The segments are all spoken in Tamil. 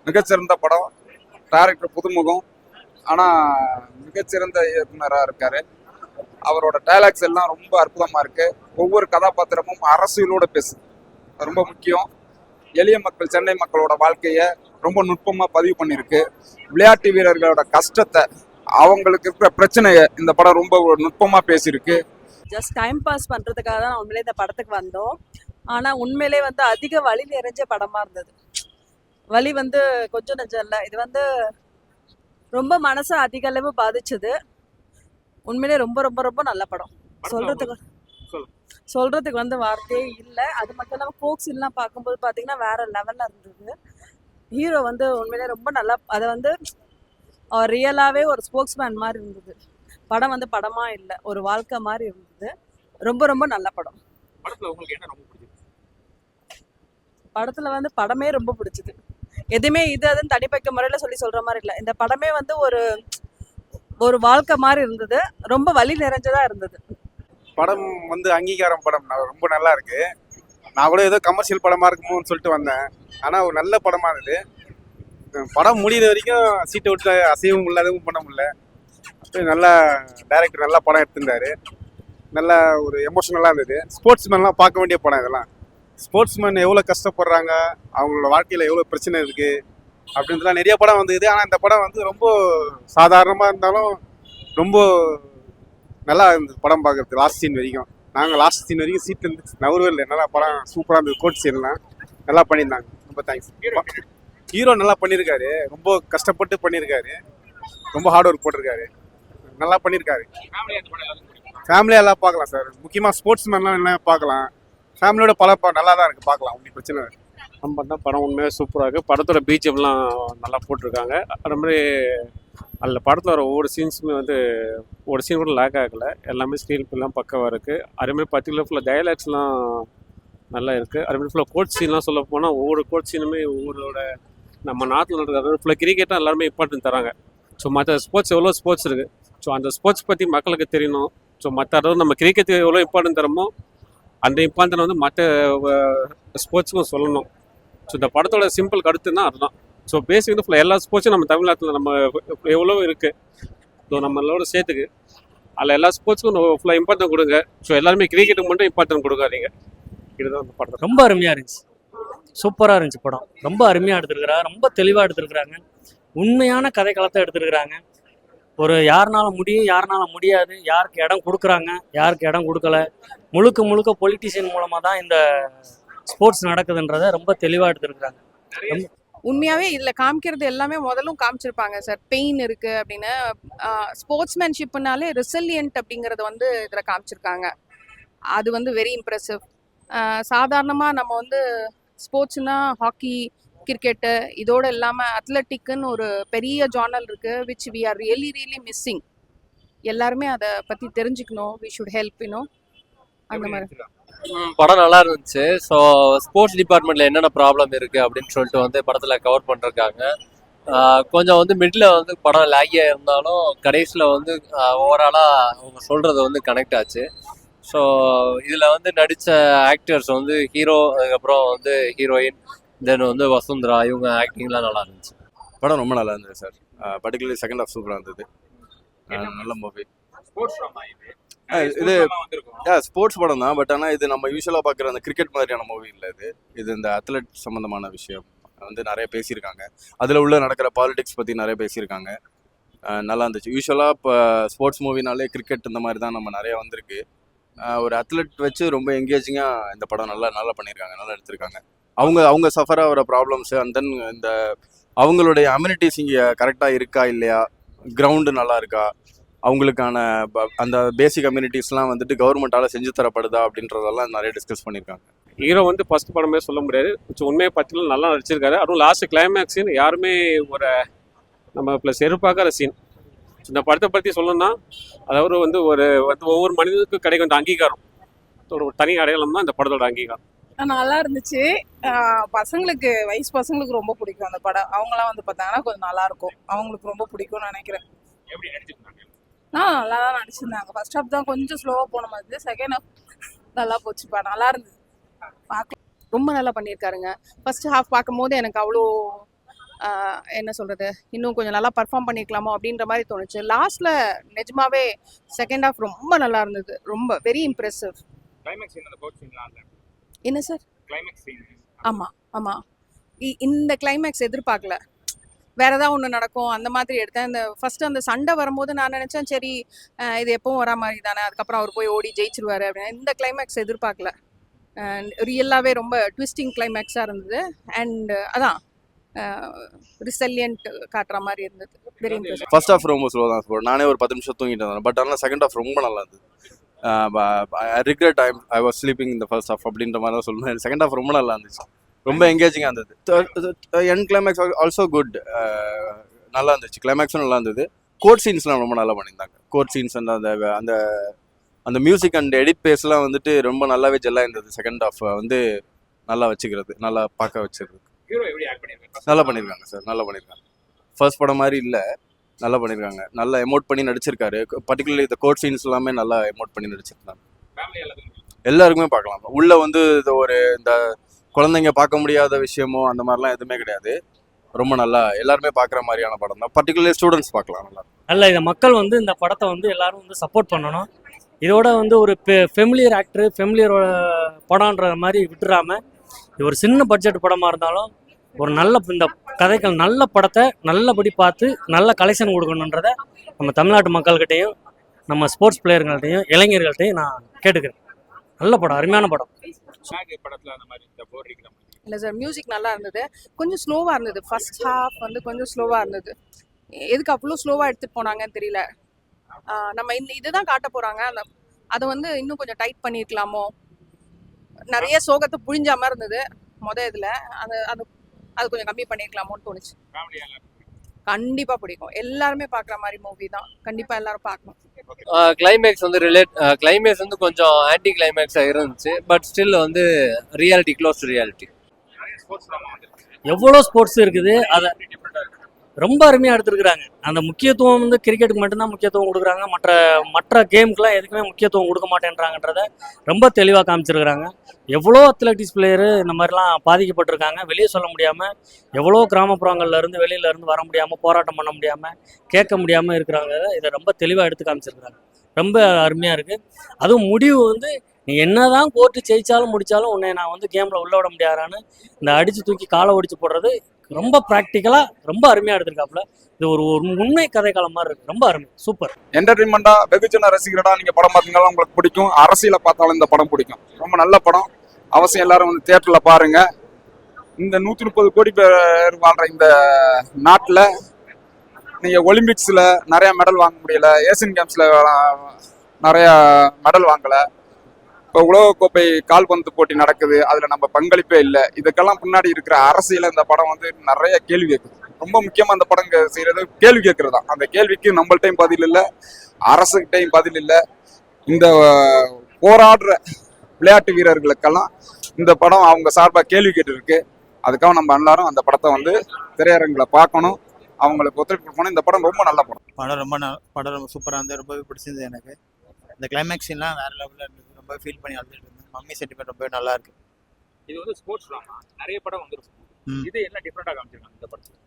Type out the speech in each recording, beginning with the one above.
மிகச்சிறந்த படம். டைரக்டர் புதுமுகம், ஆனால் மிகச்சிறந்த இயக்குனராக இருக்காரு. அவரோட டைலாக்ஸ் எல்லாம் ரொம்ப அற்புதமாக இருக்கு. ஒவ்வொரு கதாபாத்திரமும் அரசியலோட பேசுது, ரொம்ப முக்கியம். எளிய மக்கள், சென்னை மக்களோட வாழ்க்கையை ரொம்ப நுட்பமாக பதிவு பண்ணியிருக்கு. விளையாட்டு வீரர்களோட கஷ்டத்தை, அவங்களுக்கு இருக்கிற பிரச்சனையை இந்த படம் ரொம்ப நுட்பமாக பேசியிருக்கு. ஜஸ்ட் டைம் பாஸ் பண்ணுறதுக்காக தான் உண்மையிலே இந்த படத்துக்கு வந்தோம். ஆனால் உண்மையிலே வந்து அதிக வலி நிறைஞ்ச படமாக இருந்தது. வலி வந்து கொஞ்சம் நெஞ்சம் இல்லை, இது வந்து ரொம்ப மனசை அதிக அளவு பாதிச்சது. உண்மையிலே ரொம்ப ரொம்ப ரொம்ப நல்ல படம். சொல்றதுக்கு வந்து வார்த்தையே இல்லை. அது மட்டும் இல்லாமல் ஃபோக் சீன்லாம் பார்க்கும்போது பார்த்தீங்கன்னா வேற லெவலில் இருந்தது. ஹீரோ வந்து உண்மையிலே ரொம்ப நல்லா, அதை வந்து ரியலாகவே ஒரு ஸ்போக்ஸ்மேன் மாதிரி இருந்தது. படம் வந்து படமா இல்லை, ஒரு வாழ்க்கை மாதிரி இருந்தது. ரொம்ப ரொம்ப நல்ல படம். படத்துல வந்து படமே ரொம்ப பிடிச்சது. எதுவுமே இது அதுன்னு தனிப்பட்ட முறையில சொல்ற மாதிரி இல்லை. இந்த படமே வந்து ஒரு ஒரு வாழ்க்கை மாதிரி இருந்தது. ரொம்ப வலி நிறைஞ்சதா இருந்தது. படம் வந்து அங்கீகாரம் படம் ரொம்ப நல்லா இருக்கு. நான் கூட ஏதோ கமர்ஷியல் படமா இருக்குமோன்னு சொல்லிட்டு வந்தேன். ஆனா ஒரு நல்ல படமா இருந்தது. படம் முடிகிற வரைக்கும் சீட்டை விட்டு அசையவும் இல்லை, அதுவும் பண்ண முடியல. நல்லா டைரக்டர் நல்லா படம் எடுத்திருந்தாரு. நல்லா ஒரு எமோஷனலாக இருந்தது. ஸ்போர்ட்ஸ் மேன்லாம் பார்க்க வேண்டிய படம் இதெல்லாம். ஸ்போர்ட்ஸ் மேன் எவ்வளோ கஷ்டப்படுறாங்க, அவங்களோட வாழ்க்கையில் எவ்வளோ பிரச்சனை இருக்குது அப்படின்றதுலாம் நிறைய படம் வந்தது. ஆனால் இந்த படம் வந்து ரொம்ப சாதாரணமாக இருந்தாலும் ரொம்ப நல்லா இருந்தது படம் பார்க்குறது. லாஸ்ட் சீன் வரைக்கும் நாங்கள் லாஸ்ட் சீன் வரைக்கும் சீட்லேருந்து நவரவே இல்லை. நல்லா படம் சூப்பராக இருந்தது. கோட் சீன்லாம் நல்லா பண்ணியிருந்தாங்க. ரொம்ப தேங்க்ஸ். ஹீரோ நல்லா பண்ணியிருக்காரு, ரொம்ப கஷ்டப்பட்டு பண்ணியிருக்காரு, ரொம்ப ஹார்ட் ஒர்க் போட்டிருக்காரு, நல்லா பண்ணியிருக்காரு. ஃபேமிலியாக எல்லாம் பார்க்கலாம் சார். முக்கியமாக ஸ்போர்ட்ஸ் மேன்லாம் என்ன பார்க்கலாம். ஃபேமிலியோட நல்லா தான் இருக்குது, பார்க்கலாம், ஒன்றும் பிரச்சனை இல்லை. நம்ம பண்ண படம் உண்மையாக சூப்பராக இருக்குது. படத்தோட பிஜிஎம்லாம் நல்லா போட்டிருக்காங்க. அது மாதிரி அதில் படத்தில் வர ஒவ்வொரு சீன்ஸுமே வந்து ஒரு சீன் கூட லேக் ஆகலை. எல்லாமே ஸ்க்ரீன் பில்லாம் பக்கவாக இருக்குது. அதேமாதிரி பர்டிகுலர் ஃபுல்லாக டைலாக்ஸ்லாம் நல்லா இருக்குது. அதேமாதிரி ஃபுல்லாக கோட் சீன்லாம் சொல்ல போனால் ஒவ்வொரு கோட் சீனுமே ஒவ்வொருவோட நம்ம நாட்டில் இருக்கிற ஃபுல்லாக கிரிக்கெட்டாக எல்லாருமே இம்பார்ட்டன்ட் தராங்க. ஸோ மற்ற ஸ்போர்ட்ஸ் எவ்வளோ ஸ்போர்ட்ஸ் இருக்குது. ஸோ அந்த ஸ்போர்ட்ஸ் பற்றி மக்களுக்கு தெரியணும். ஸோ மற்ற அதாவது நம்ம கிரிக்கெட்டுக்கு எவ்வளோ இம்பார்ட்டன்ட் தரமோ அந்த இம்பார்ட்டன் வந்து மற்ற ஸ்போர்ட்ஸுக்கும் சொல்லணும். ஸோ இந்த படத்தோட சிம்பிள் கருத்துன்னா அதுதான். ஸோ பேசிக் வந்து ஃபுல்லாக எல்லா ஸ்போர்ட்ஸும் நம்ம தமிழ்நாட்டில் நம்ம எவ்வளோ இருக்குது, ஸோ நம்மளோட சேர்த்துக்கு அதில் எல்லா ஸ்போர்ட்ஸுக்கும் ஃபுல்லாக இம்பார்ட்டன் கொடுங்க. ஸோ எல்லாருமே கிரிக்கெட்டுக்கு மட்டும் இம்பார்ட்டன் கொடுக்காதீங்க. இதுதான் அந்த படம். ரொம்ப அருமையாக இருந்துச்சு, சூப்பராக இருந்துச்சு படம். ரொம்ப அருமையாக எடுத்துருக்குறாங்க, ரொம்ப தெளிவாக எடுத்துருக்குறாங்க. உண்மையான கதை களத்தை எடுத்துருக்குறாங்க. ஒரு யாருனால முடியும், யாருனால முடியாது, யாருக்கு இடம் கொடுக்குறாங்க, யாருக்கு இடம் கொடுக்கல, முழுக்க முழுக்க பொலிட்டிஷியன் மூலமாக தான் இந்த ஸ்போர்ட்ஸ் நடக்குதுன்றதை ரொம்ப தெளிவாக எடுத்துருக்குறாங்க. உண்மையாகவே இதில் காமிக்கிறது எல்லாமே முதலும் காமிச்சிருப்பாங்க சார். பெயின் இருக்குது அப்படின்னு, ஸ்போர்ட்ஸ்மேன்ஷிப்னாலே ரெசிலியன்ட் அப்படிங்கிறத வந்து இதில் காமிச்சிருக்காங்க. அது வந்து வெரி இம்ப்ரெசிவ். சாதாரணமாக நம்ம வந்து ஸ்போர்ட்ஸ்னா ஹாக்கி, கிரிக்கெட்டு இதோடு இல்லாமல் அத்லட்டிக்குன்னு ஒரு பெரிய ஜார்னல் இருக்குது, which we are really really missing. எல்லாருமே அதை பற்றி தெரிஞ்சுக்கணும். வி ஷுட் ஹெல்ப் அந்த மாதிரி. படம் நல்லா இருந்துச்சு. ஸோ ஸ்போர்ட்ஸ் டிபார்ட்மெண்ட்டில் என்னென்ன ப்ராப்ளம் இருக்குது அப்படின்னு சொல்லிட்டு வந்து படத்தில் கவர் பண்ணிருக்காங்க. கொஞ்சம் வந்து மிடில் வந்து படம் லேகியாக இருந்தாலும் கடைசியில் வந்து ஓவராலாக அவங்க சொல்கிறது வந்து கனெக்ட் ஆச்சு. ஸோ இதில் வந்து நடித்த ஆக்டர்ஸ் வந்து ஹீரோ, அதுக்கப்புறம் வந்து ஹீரோயின், தென் வந்து வசுந்தரா, இவங்க ஆக்டிங்லாம் நல்லா இருந்துச்சு. படம் ரொம்ப நல்லா இருந்தது சார். பர்டிகுலர்லி செகண்ட் ஹாஃப் சூப்பராக இருந்தது. நல்ல மூவி. இது ஸ்போர்ட்ஸ் படம் தான். பட் ஆனால் இது நம்ம யூஸ்வலாக பார்க்குற அந்த கிரிக்கெட் மாதிரியான மூவி இல்லை. இது இந்த அத்லெட் சம்மந்தமான விஷயம் வந்து நிறைய பேசியிருக்காங்க. அதில் உள்ள நடக்கிற பாலிடிக்ஸ் பற்றி நிறைய பேசியிருக்காங்க. நல்லா இருந்துச்சு. யூஸ்வலாக இப்போ ஸ்போர்ட்ஸ் மூவினாலே கிரிக்கெட் இந்த மாதிரி தான் நம்ம நிறைய வந்திருக்கு. ஒரு அத்லெட் வச்சு ரொம்ப என்கேஜிங்காக இந்த படம் நல்லா பண்ணியிருக்காங்க, நல்லா எடுத்திருக்காங்க. அவங்க சஃபர் ஆகிற ப்ராப்ளம்ஸு அண்ட் தென் இந்த அவங்களுடைய அம்யூனிட்டிஸ் இங்கே கரெக்டாக இருக்கா இல்லையா, கிரவுண்டு நல்லா இருக்கா, அவங்களுக்கான அந்த பேசிக் கம்யூனிட்டிஸ்லாம் வந்துட்டு கவர்மெண்ட்டால் செஞ்சு தரப்படுதா அப்படின்றதெல்லாம் நிறைய டிஸ்கஸ் பண்ணியிருக்காங்க. ஹீரோ வந்து ஃபர்ஸ்ட் படமே சொல்ல முடியாது. உண்மையை பற்றிலாம் நல்லா நடிச்சிருக்காரு. அதுவும் லாஸ்ட் கிளைமேக்ஸ் சீன் யாருமே ஒரு நம்ம ப்ளஸ் எதிர்பார்க்காத சீன். இந்த படத்தை பற்றி சொல்லணும்னா அதாவது வந்து ஒவ்வொரு மனிதனுக்கும் கிடைக்கும் அந்த அங்கீகாரம், ஒரு தனி அடையாளம் தான் இந்த படத்தோட அங்கீகாரம். நல்லா இருந்துச்சு. பசங்களுக்கு, வயசு பசங்களுக்கு ரொம்ப பிடிக்கும் அந்த படம். அவங்களாம் வந்து பார்த்தாங்கன்னா கொஞ்சம் நல்லா இருக்கும், அவங்களுக்கு ரொம்ப பிடிக்கும்னு நினைக்கிறேன். நல்லா தான் நடிச்சிருந்தாங்க. ஃபர்ஸ்ட் ஹாஃப் தான் கொஞ்சம் ஸ்லோவாக போன மாதிரி, செகண்ட் ஹாஃப் நல்லா போச்சுப்பா, நல்லா இருந்தது. ரொம்ப நல்லா பண்ணியிருக்காருங்க. ஃபர்ஸ்ட் ஹாஃப் பார்க்கும் போது எனக்கு அவ்வளோ என்ன சொல்கிறது, இன்னும் கொஞ்சம் நல்லா பர்ஃபார்ம் பண்ணியிருக்கலாமோ அப்படின்ற மாதிரி தோணுச்சு. லாஸ்ட்டில் நிஜமாவே செகண்ட் ஹாஃப் ரொம்ப நல்லா இருந்தது, ரொம்ப வெரி இம்ப்ரெசிவ். என்ன சார்? ஆமாம் ஆமாம், இந்த கிளைமேக்ஸ் எதிர்பார்க்கல. வேற ஏதாவது ஒன்று நடக்கும் அந்த மாதிரி எடுத்தேன். இந்த ஃபர்ஸ்ட் அந்த சண்டை வரும்போது நான் நினச்சேன் சரி இது எப்பவும் வரா மாதிரி தானே, அதுக்கப்புறம் அவர் போய் ஓடி ஜெயிச்சிருவாரு அப்படின்னு. இந்த கிளைமேக்ஸ் எதிர்பார்க்கல. ரியலாகவே ரொம்ப ட்விஸ்டிங் கிளைமேக்ஸாக இருந்தது. அண்ட் அதான் ரிசல்யன்ட் காட்டுற மாதிரி இருந்தது. Very interesting. ஃபர்ஸ்ட் ஹாஃப் ரொம்ப ஸ்லோ தான் ஸ்போர்ட். நானே ஒரு 10 நிமிஷம் தூங்கிட்டு இருந்தேன். பட் ஆனால் செகண்ட் ஹாஃப் ரொம்ப நல்லா இருந்தது. I regret I was sleeping இந்த ஃபர்ஸ்ட் ஹாஃப் அப்படின்ற மாதிரி தான் சொல்லுவேன். செகண்ட் ஹாஃப் ரொம்ப நல்லா இருந்துச்சு, ரொம்ப என்கேஜிங்காக இருந்தது. என் கிளைமேக்ஸ் ஆல்சோ குட், நல்லா இருந்துச்சு. கிளைமேக்ஸும் நல்லா இருந்தது. கோர்ட் சீன்ஸ்லாம் ரொம்ப நல்லா பண்ணியிருந்தாங்க. கோர்ட் சீன்ஸ் அந்த அந்த அந்த மியூசிக் அண்ட் எடிட் பேஸ்லாம் வந்துட்டு ரொம்ப நல்லாவே ஜெல்லாக இருந்தது. செகண்ட் ஹாஃப் வந்து நல்லா வச்சுக்கிறது, நல்லா பார்க்க வச்சுக்கிறது. நல்லா பண்ணியிருக்காங்க சார், நல்லா பண்ணியிருக்காங்க. ஃபர்ஸ்ட் படம் மாதிரி இல்லை, நல்லா பண்ணியிருக்காங்க. நல்லா எமோட் பண்ணி நடிச்சிருக்காரு. பர்டிகுலர்லி இந்த கோர்ட் சீன்ஸ் எல்லாமே நல்லா எமோட் பண்ணி நடிச்சிருக்காங்க. எல்லாருக்குமே பார்க்கலாம். உள்ள வந்து இந்த குழந்தைங்க பார்க்க முடியாத விஷயமோ அந்த மாதிரிலாம் எதுவுமே கிடையாது. ரொம்ப நல்லா எல்லாருமே பார்க்குற மாதிரியான படம் தான். பர்டிகுலர்லி ஸ்டூடெண்ட்ஸ் பார்க்கலாம் நல்லா. நல்ல இதை மக்கள் வந்து இந்த படத்தை வந்து எல்லாரும் வந்து சப்போர்ட் பண்ணணும். இதோட வந்து ஒரு ஃபெமிலியர் ஆக்டர் ஃபெமிலியரோட படம்ன்ற மாதிரி விட்டுறாம, இது ஒரு சின்ன பட்ஜெட் படமாக இருந்தாலும் ஒரு நல்ல இந்த கதைகள் நல்ல படத்தை நல்லபடி பார்த்து நல்ல கலெக்ஷன் கொடுக்கணுன்றதை நம்ம தமிழ்நாட்டு மக்கள்கிட்டையும் நம்ம ஸ்போர்ட்ஸ் பிளேயர்கள்ட்டையும் இளைஞர்கள்ட்டையும் நான் கேட்டுக்கிறேன். நல்ல படம், அருமையான படம். இல்லை சார், மியூசிக் நல்லா இருந்தது. கொஞ்சம் ஸ்லோவாக இருந்தது. ஃபர்ஸ்ட் ஹாஃப் வந்து கொஞ்சம் ஸ்லோவாக இருந்தது. எதுக்கு அவ்வளோ ஸ்லோவாக எடுத்துகிட்டு போனாங்கன்னு தெரியல. நம்ம இதுதான் காட்ட போகிறாங்க, அதை வந்து இன்னும் கொஞ்சம் டைட் பண்ணியிருக்கலாமோ. நிறைய சோகத்தை புழிஞ்ச மாதிரி இருந்தது இதில். அது கொஞ்சம் கம்மி பண்ணியிருக்கலாமோன்னு தோணுச்சு. கண்டிப்பாக பிடிக்கும், எல்லாருமே பார்க்குற மாதிரி மூவி தான். கண்டிப்பாக எல்லாரும் பார்க்கணும். கிளைமேக்ஸ் வந்து கிளைமேக்ஸ் வந்து கொஞ்சம் ஆன்டி கிளைமேக்ஸாக இருந்துச்சு. பட் ஸ்டில் வந்து ரியாலிட்டி, க்ளோஸ் டு ரியாலிட்டி. எவ்வளோ ஸ்போர்ட்ஸ் இருக்குது, அதை ரொம்ப அருமையாக எடுத்துருக்குறாங்க. அந்த முக்கியத்துவம் வந்து கிரிக்கெட்டுக்கு மட்டும்தான் முக்கியத்துவம் கொடுக்குறாங்க, மற்ற கேமுக்கெலாம் எதுக்குமே முக்கியத்துவம் கொடுக்க மாட்டேன்றாங்கன்றத ரொம்ப தெளிவாக காமிச்சிருக்கிறாங்க. எவ்வளோ அத்லட்டிக்ஸ் பிளேயரு இந்த மாதிரிலாம் பாதிக்கப்பட்டிருக்காங்க, வெளியே சொல்ல முடியாமல், எவ்வளோ கிராமப்புறங்கள்லேருந்து வெளியிலேருந்து வர முடியாமல், போராட்டம் பண்ண முடியாமல், கேட்க முடியாமல் இருக்கிறாங்க. இதை ரொம்ப தெளிவாக எடுத்து காமிச்சிருக்கிறாங்க. ரொம்ப அருமையாக இருக்குது. அதுவும் முடிவு வந்து நீ என்னதான் கோர்ட்டு ஜெயிச்சாலும் முடிச்சாலும் உன்னை நான் வந்து கேமில் உள்ள விட முடியாதான்னு இந்த அடித்து தூக்கி காலை ஒடிச்சு போடுறது ரொம்ப ப்ராக்டிக்கலாக ரொம்ப அருமையாக எடுத்திருக்காப்புல. இது ஒரு உண்மை கதைக்காலம் மாதிரி இருக்கு. ரொம்ப அருமை, சூப்பர். என்டர்டைன்மெண்டா வெகுஜன ரசிகரடா நீங்க படம் பார்த்தீங்கன்னா உங்களுக்கு பிடிக்கும். அரசியலை பார்த்தாலும் இந்த படம் பிடிக்கும். ரொம்ப நல்ல படம். அவசியம் எல்லாரும் வந்து தியேட்டர்ல பாருங்க. இந்த 130 கோடி பேர் வாழ்ற இந்த நாட்டில் நீங்க ஒலிம்பிக்ஸ்ல நிறைய மெடல் வாங்க முடியல, ஏசியன் கேம்ஸ்ல நிறைய மெடல் வாங்கல, இப்போ உலகக்கோப்பை கால்பந்து போட்டி நடக்குது, அதுல நம்ம பங்களிப்பே இல்லை. இதுக்கெல்லாம் பின்னாடி இருக்கிற அரசியல இந்த படம் வந்து நிறைய கேள்வி கேட்குது. ரொம்ப முக்கியமா அந்த படம் செய்யறது கேள்வி கேட்கறதா. அந்த கேள்விக்கு நம்மள்டையும் பதில் இல்லை, அரசுகிட்டையும் பதில் இல்லை. இந்த போராடுற விளையாட்டு வீரர்களுக்கெல்லாம் இந்த படம் அவங்க சார்பா கேள்வி கேட்டு இருக்கு. அதுக்காக நம்ம எல்லாரும் அந்த படத்தை வந்து திரையரங்குல பார்க்கணும், அவங்களுக்கு ஒத்துழைப்பு கொடுக்கணும். இந்த படம் ரொம்ப நல்ல படம். படம் ரொம்ப சூப்பராக இருந்தது, ரொம்பவே பிடிச்சிருந்தது எனக்கு. இந்த கிளைமேக்ஸ்லாம் வேற லெவலில் இருந்தது, ரொம்ப ஃபீல் பண்ணி அழுதுட்டு இருந்தேன். மம்மி சென்டிமெண்ட் ரொம்ப நல்லா இருக்கு. இது வந்து ஸ்போர்ட்ஸ் தான், நிறைய படம் வந்துருக்கும். இது என்ன டிஃப்ரெண்டாக காமிச்சிருக்காங்க இந்த படத்தில்?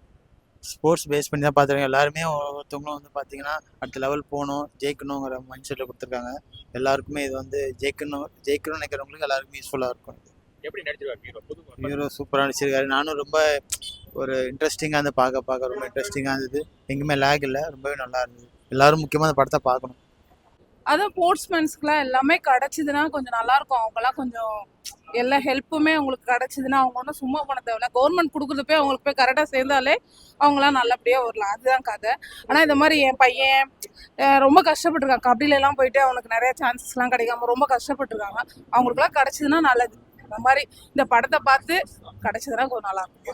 ஸ்போர்ட்ஸ் பேஸ் பண்ணி தான் பார்த்துருக்கேன். எல்லாருமே ஒருத்தவங்களும் வந்து பார்த்தீங்கன்னா அடுத்த லெவல் போகணும், ஜெயிக்கணுங்கிற மைண்ட் செட்டில் கொடுத்துருக்காங்க. எல்லாருக்குமே இது வந்து ஜெயிக்கணும்னு நினைக்கிறவங்களுக்கு எல்லாருக்குமே யூஸ்ஃபுல்லாக இருக்கும். எப்படி நடிச்சிருக்காரு ஹீரோ? சூப்பராக நடிச்சிருக்காரு. நானும் ரொம்ப ஒரு இன்ட்ரெஸ்டிங்காக இருந்து பார்க்க ரொம்ப இன்ட்ரெஸ்டிங்காக இருந்தது. எங்கேயுமே லேக் இல்லை, ரொம்பவே நல்லா இருந்தது. எல்லாரும் முக்கியமாக அந்த படத்தை பார்க்கணும். அதான் ஸ்போர்ட்ஸ்மேன்ஸ்க்குலாம் எல்லாமே கிடச்சிதுன்னா கொஞ்சம் நல்லாயிருக்கும். அவங்களாம் கொஞ்சம் எல்லா ஹெல்ப்புமே அவங்களுக்கு கிடச்சிதுன்னா அவங்க ஒன்றும் சும்மா பண்ண தேவையில்ல. கவர்மெண்ட் கொடுக்குறது போய் அவங்களுக்கு போய் கரெக்டாக சேர்ந்தாலே அவங்களாம் நல்லபடியாக வரலாம். அதுதான் கதை. ஆனால் இந்த மாதிரி என் பையன் ரொம்ப கஷ்டப்பட்டுருக்கான். கபடியிலலாம் போயிட்டு அவனுக்கு நிறைய சான்சஸ்லாம் கிடைக்காம ரொம்ப கஷ்டப்பட்டுருக்காங்க. அவங்களுக்குலாம் கிடச்சிதுன்னா நல்லது. இந்த மாதிரி இந்த படத்தை பார்த்து கிடச்சிதுன்னா கொஞ்சம் நல்லாயிருக்கும்.